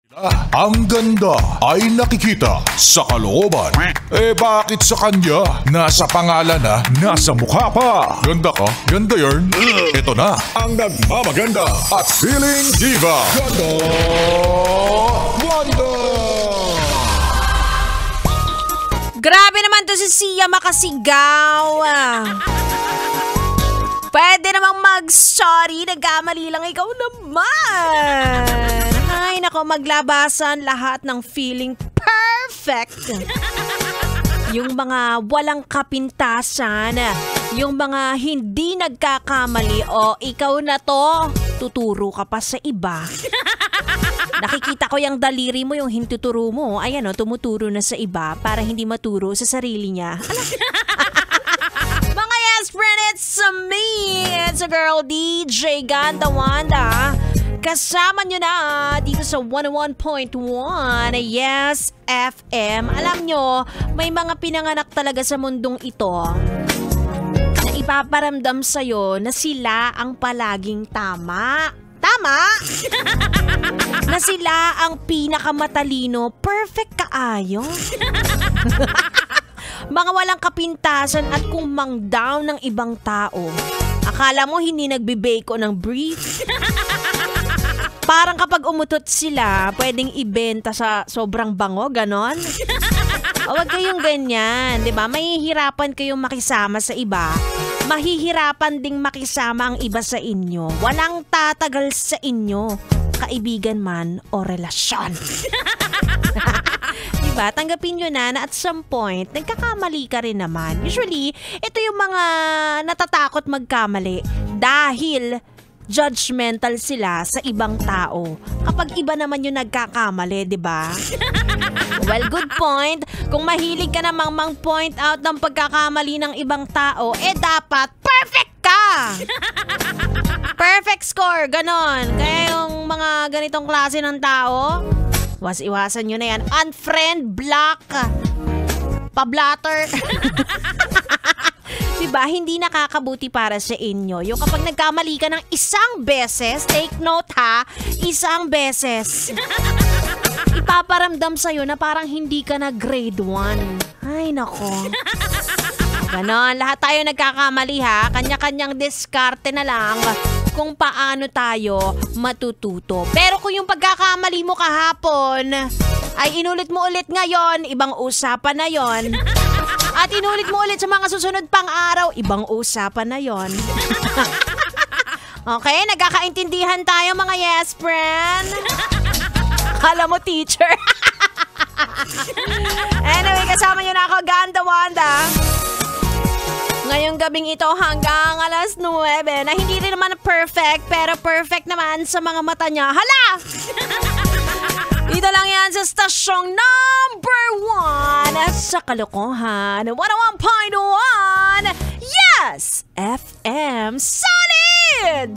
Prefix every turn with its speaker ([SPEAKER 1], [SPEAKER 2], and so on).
[SPEAKER 1] Ang ganda ay nakikita sa kalooban. Bakit sa kanya? Nasa pangalan na, nasa mukha pa. Ganda ka? Ganda yarn? Ito na ang nagmamaganda at feeling diva. Ganda Wanda!
[SPEAKER 2] Grabe naman to si Sia makasigaw. Pwede namang mag-sorry, nagkamali lang, ikaw naman. Ay nako, maglabasan lahat ng feeling perfect. Yung mga walang kapintasan, yung mga hindi nagkakamali, o ikaw na to, tuturo ka pa sa iba. Nakikita ko yung daliri mo, yung hintuturo mo, ayan o, tumuturo na sa iba para hindi maturo sa sarili niya. Mga yes friend, it's me, it's a girl DJ Ganda Wanda. Kasama nyo na dito sa 101.1 Yes FM. Alam nyo, may mga pinanganak talaga sa mundong ito na ipaparamdam sa'yo na sila ang palaging tama. Tama? Na sila ang pinakamatalino, perfect kaayo. Mga walang kapintasan at kumang down ng ibang tao. Akala mo hindi nagbe-bake ng brief? Parang kapag umutot sila, pwedeng ibenta sa sobrang bango, ganon? Huwag kayong ganyan, di ba? Mahihirapan kayong makisama sa iba. Mahihirapan ding makisama ang iba sa inyo. Walang tatagal sa inyo, kaibigan man o relasyon. Diba? Tanggapin nyo na at some point, nagkakamali ka rin naman. Usually, ito yung mga natatakot magkamali dahil judgmental sila sa ibang tao. Kapag iba naman yung nagkakamali, di ba? Well, good point. Kung mahilig ka namang mang-point out ng pagkakamali ng ibang tao, dapat perfect ka! Perfect score, ganon. Kaya yung mga ganitong klase ng tao, iwasan nyo na yan. Unfriend, block, pablatter. Diba, hindi nakakabuti para sa inyo. Yung kapag nagkamali ka ng isang beses, take note ha, isang beses, ipaparamdam sa'yo na parang hindi ka na grade 1. Ay, nako. Ganon, lahat tayo nagkakamali ha. Kanya-kanyang diskarte na lang kung paano tayo matututo. Pero kung yung pagkakamali mo kahapon ay inulit mo ulit ngayon, ibang usapan na yon. At inulit mo ulit sa mga susunod pang araw, ibang usapan na yon. Okay, nagkakaintindihan tayo mga yes friend. Kala mo teacher. Anyway, kasama nyo na ako, Ganda Wanda. Ngayong gabing ito hanggang alas 9 na hindi rin naman perfect, pero perfect naman sa mga mata niya. Hala! Dito lang yan sa stasyong number 1 sa kalokohan. 101.1 Yes! FM Solid!